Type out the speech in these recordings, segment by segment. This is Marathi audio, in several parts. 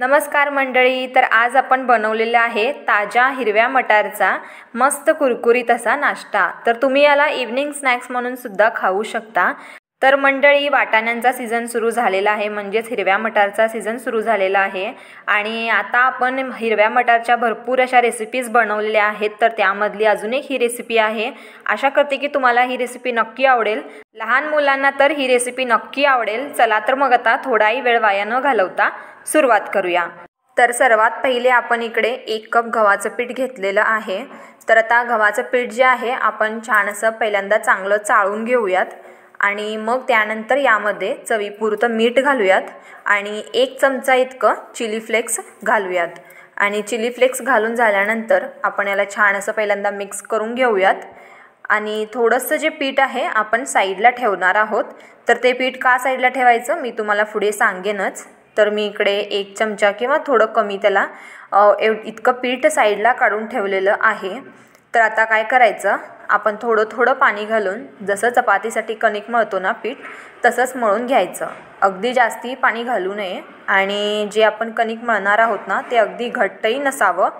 नमस्कार मंडळी, तर आज आपण बनवलेला आहे ताज्या हिरव्या मटारचा मस्त कुरकुरीत असा नाश्ता। तर तुम्ही याला इव्हनिंग स्नॅक्स म्हणून सुद्धा खाऊ शकता। तर मंडळी, वाटाण्यांचा सीझन सुरू झालेला आहे, म्हणजेच हिरव्या मटारचा सीझन सुरू झालेला आहे आणि आता आपण हिरव्या मटारच्या भरपूर अशा रेसिपीज बनवलेल्या आहेत। तर त्यामधली अजून एक ही रेसिपी आहे। आशा करते की तुम्हाला ही रेसिपी नक्की आवडेल। लहान मुलांना तर ही रेसिपी नक्की आवडेल। चला तर मग आता थोडाही वेळ वाया न घालवता सुरुवात करूया। तर सर्वात पहिले आपण इकडे 1 कप गव्हाचं पीठ घेतलेलं आहे। तर आता गव्हाचं पीठ जे आहे आपण छान असं पहिल्यांदा चांगलं चाळून घेऊयात आणि मग त्यानंतर यामध्ये चवीपुरतं मीठ घालूयात आणि 1 चमचा इतकं चिली फ्लेक्स घालूयात आणि चिली फ्लेक्स घालून झाल्यानंतर आपण याला छान असं पहिल्यांदा मिक्स करून घेऊयात आणि थोडंसं जे पीठ आहे आपण साईडला ठेवणार आहोत। तर ते पीठ का साईडला ठेवायचं मी तुम्हाला पुढे सांगेनच। तर मी इकडे 1 चमचा किंवा थोडं कमी त्याला इतकं पीठ साईडला काढून ठेवलेलं आहे। तर आता काय करायचं, आपण थोडं थोडं पाणी घालून जसं चपातीसाठी कणिक मळतो ना पीठ, तसंच मळून घ्यायचं। अगदी जास्ती पाणी घालू नये आणि जे आपण कणिक मळणार आहोत ना ते अगदी घट्टही नसावं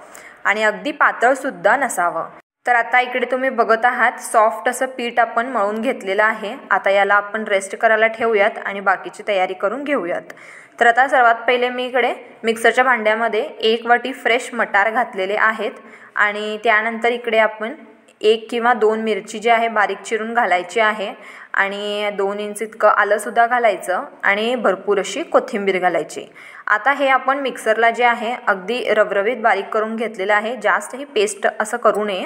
आणि अगदी पातळसुद्धा नसावं। तर आता इकडे तुम्ही बघत आहात सॉफ्ट असं पीठ आपण मळून घेतलेलं आहे। आता याला आपण रेस्ट करायला ठेवूयात आणि बाकीची तयारी करून घेऊयात। तर आता सर्वात पहिले मी इकडे मिक्सरच्या भांड्यामध्ये 1 वाटी फ्रेश मटार घातलेले आहेत आणि त्यानंतर इकडे आपण 1 किंवा 2 मिरची जी आहे बारीक चिरून घालायची आहे आणि 2 इंच इतकं आलंसुद्धा घालायचं आणि भरपूर अशी कोथिंबीर घालायची। आता हे आपण मिक्सरला जे आहे अगदी रबरबीत बारीक करून घेतलेलं आहे। जास्त ही पेस्ट असं करू नये,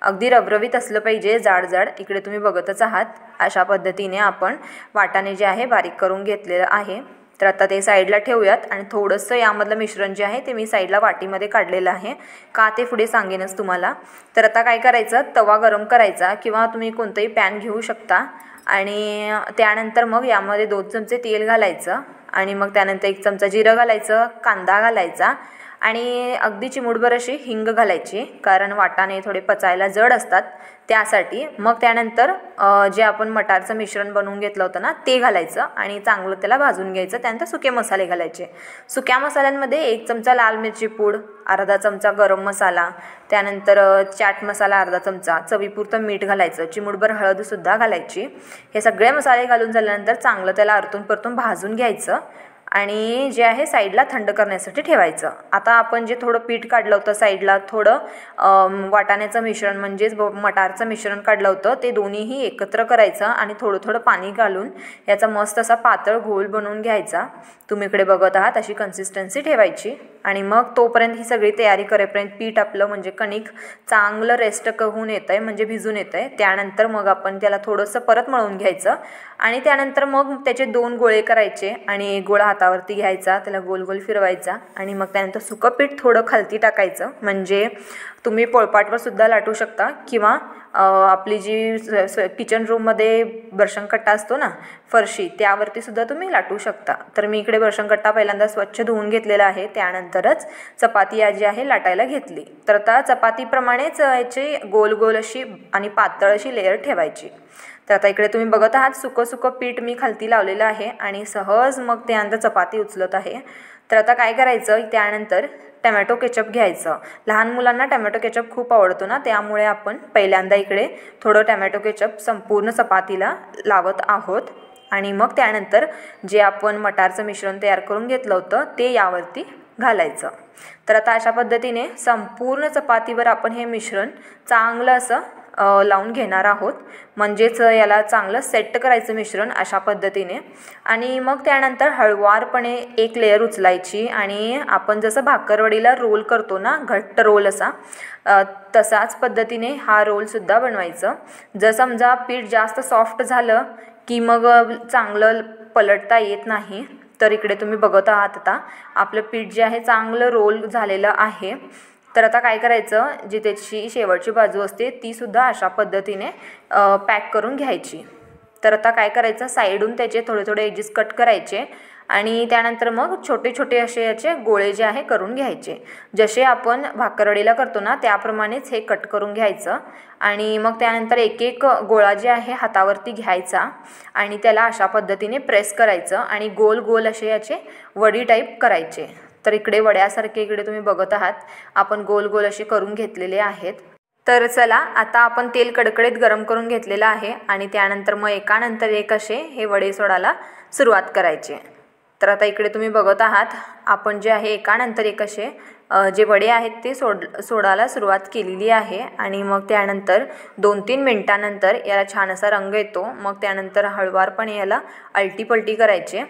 अगदी रबरबीत असलं पाहिजे, जाड जाड। इकडे तुम्ही बघतच आहात अशा पद्धतीने आपण वाटाणे जे आहे बारीक करून घेतलेलं आहे। तर आता ते साईडला ठेवूयात आणि थोडंसं यामधलं मिश्रण जे आहे ते मी साईडला वाटीमध्ये काढलेलं आहे, का ते पुढे सांगेनच तुम्हाला। तर आता काय करायचं, तवा गरम करायचा किंवा तुम्ही कोणतंही पॅन घेऊ शकता आणि त्यानंतर मग यामध्ये 2 चमचे तेल घालायचं आणि मग त्यानंतर 1 चमचा जिरं घालायचं, कांदा घालायचा आणि अगदी चिमूटभर अशी हिंग घालायची, कारण वाटाणे थोडे पचायला जड असतात त्यासाठी। मग त्यानंतर जे आपण मटारचं मिश्रण बनवून घेतलं होतं ना ते घालायचं आणि चांगलं त्याला भाजून घ्यायचं। त्यानंतर सुके मसाले घालायचे। सुक्या मसाल्यांमध्ये 1 चमचा लाल मिरची पूड, अर्धा चमचा गरम मसाला, त्यानंतर चाट मसाला अर्धा चमचा, चवीपुरतं मीठ घालायचं, चिमूटभर हळदसुद्धा घालायची। हे सगळे मसाले घालून झाल्यानंतर चांगलं त्याला आरतून परतून भाजून घ्यायचं आणि जे आहे साईडला थंड करण्यासाठी ठेवायचं। आता आपण जे थोडं पीठ काढलं होतं साईडला, थोडं वाटाण्याचं मिश्रण म्हणजेच मटारचं मिश्रण काढलं होतं, ते दोन्हीही एकत्र करायचं आणि थोडं थोडं पाणी घालून याचा मस्त असा पातळ घोल बनवून घ्यायचा। तुम्ही इकडे बघत आहात अशी कन्सिस्टन्सी ठेवायची आणि मग तोपर्यंत ही सगळी तयारी करेपर्यंत पीठ आपलं म्हणजे कणिक चांगलं रेस्ट होऊन येतं आहे, म्हणजे भिजून येतं आहे। त्यानंतर मग आपण त्याला थोडंसं परत मळून घ्यायचं आणि त्यानंतर मग त्याचे 2 गोळे करायचे आणि 1 गोळा हातावरती घ्यायचा, त्याला गोल गोल फिरवायचा आणि मग त्यानंतर सुकं पीठ थोडं खालती टाकायचं, म्हणजे तुम्ही पोळपाटवर सुद्धा लाटू शकता किंवा आपली जी किचन रूममध्ये बर्शनकट्टा असतो ना फरशी, त्यावरती सुद्धा तुम्ही लाटू शकता। तर मी इकडे बर्शनकट्टा पहिल्यांदा स्वच्छ धुवून घेतलेला आहे, त्यानंतरच चपाती जी आहे लाटायला घेतली। तर आता चपातीप्रमाणेच याची गोल गोल अशी आणि पातळ अशी लेयर ठेवायची। तर आता इकडे तुम्ही बघत आहात सुकं पीठ मी खालती लावलेलं आहे आणि सहज मग त्यानंतर चपाती उचलत आहे। तर आता काय करायचं, त्यानंतर टमॅटो केचप घ्यायचं। लहान मुलांना टमॅटो केचप खूप आवडतो ना, त्यामुळे आपण पहिल्यांदा इकडे थोडं टमॅटो केचप संपूर्ण चपातीला लावत आहोत आणि मग त्यानंतर जे आपण मटारचं मिश्रण तयार करून घेतलं होतं ते यावरती घालायचं। तर आता अशा पद्धतीने संपूर्ण चपातीवर आपण हे मिश्रण चांगलं असं लावून घेणार आहोत, म्हणजेच याला चांगलं सेट करायचं मिश्रण अशा पद्धतीने। आणि मग त्यानंतर हळुवारपणे 1 लेयर उचलायची आणि आपण जसं भाकरवडीला रोल करतो ना घट्ट रोल असा, तसाच पद्धतीने हा रोलसुद्धा बनवायचं। जर समजा पीठ जास्त सॉफ्ट झालं की मग चांगलं पलटता येत नाही। तर इकडे तुम्ही बघत आहात आता आपलं पीठ जे आहे चांगलं रोल झालेलं आहे। तर आता काय करायचं, जी त्याची शेवटची बाजू असते ती सुद्धा अशा पद्धतीने पॅक करून घ्यायची। तर आता काय करायचं, साईडून त्याचे थोडे थोडे एजेस कट करायचे आणि त्यानंतर मग छोटे छोटे असे याचे गोळे जे आहे करून घ्यायचे। जसे आपण भाकरवडीला करतो ना त्याप्रमाणेच हे कट करून घ्यायचं आणि मग त्यानंतर एक एक गोळा जे आहे हातावरती घ्यायचा आणि त्याला अशा पद्धतीने प्रेस करायचं आणि गोल गोल असे याचे वडी टाईप करायचे। तर इकडे वड्यासारखे इकडे तुम्ही बघत आहात आपण गोल गोल असे करून घेतलेले आहेत। तर चला आता आपण तेल कडकडीत गरम करून घेतलेलं आहे आणि त्यानंतर मग एकानंतर एक असे हे वडे सोडायला सुरुवात करायची। तर आता इकडे तुम्ही बघत आहात आपण जे आहे एकानंतर एक असे जे वडे आहेत ते सोडायला सुरुवात केलेली आहे आणि मग त्यानंतर 2-3 मिनिटांनंतर याला छान असा रंग येतो। मग त्यानंतर हळूवारपणे याला आलटी-पलटी करायचे।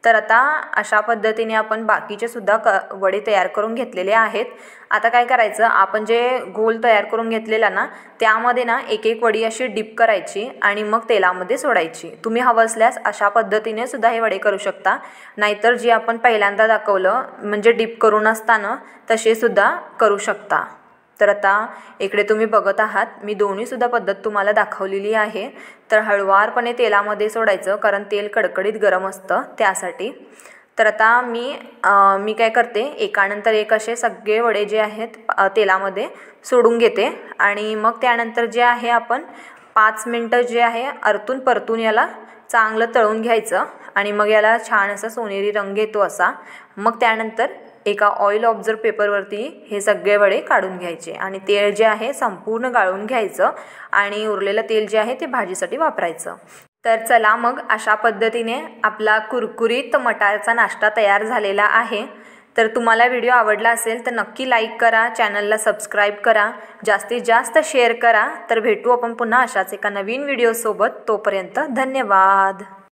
तर आता अशा पद्धतीने आपण बाकीचे सुद्धा वडे तयार करून घेतलेले आहेत। आता काय करायचं आपण जे गोल तयार करून घेतलेला ना त्यामध्ये ना एक एक वडी अशी डिप करायची आणि मग तेलामध्ये सोडायची। तुम्ही हवं असल्यास अशा पद्धतीने सुद्धा हे वडे करू शकता, नाहीतर जे आपण पहिल्यांदा दाखवलं म्हणजे डिप करून असताना तसे सुद्धा करू शकता। तर आता इकडे तुम्ही बघत आहात मी दोन्ही सुद्धा पद्धत तुम्हाला दाखवलेली आहे। तर हळूवारपणे तेलामध्ये सोडायचं कारण तेल कडकडीत गरम असतं त्यासाठी। तर आता मी काय करते एकानंतर एक असे सगळे वडे जे आहेत तेलामध्ये सोडून घेते आणि मग त्यानंतर जे आहे आपण 5 मिनिटं जे आहे आरतून परतून याला चांगलं तळून घ्यायचं आणि मग याला छान असा सोनेरी रंग येतो असा। मग त्यानंतर एका ऑइल ऑब्झर्व पेपरवरती हे सगळे वडे काढून घ्यायचे आणि तेल जे आहे संपूर्ण गाळून घ्यायचं आणि उरलेलं तेल जे आहे ते भाजीसाठी वापरायचं। तर चला मग अशा पद्धतीने आपला कुरकुरीत मटारचा नाश्ता तयार झालेला आहे। तर तुम्हाला व्हिडिओ आवडला असेल तर नक्की लाईक करा, चॅनलला सबस्क्राईब करा, जास्तीत जास्त शेअर करा। तर भेटू आपण पुन्हा अशाच एका नवीन व्हिडिओसोबत, तोपर्यंत धन्यवाद।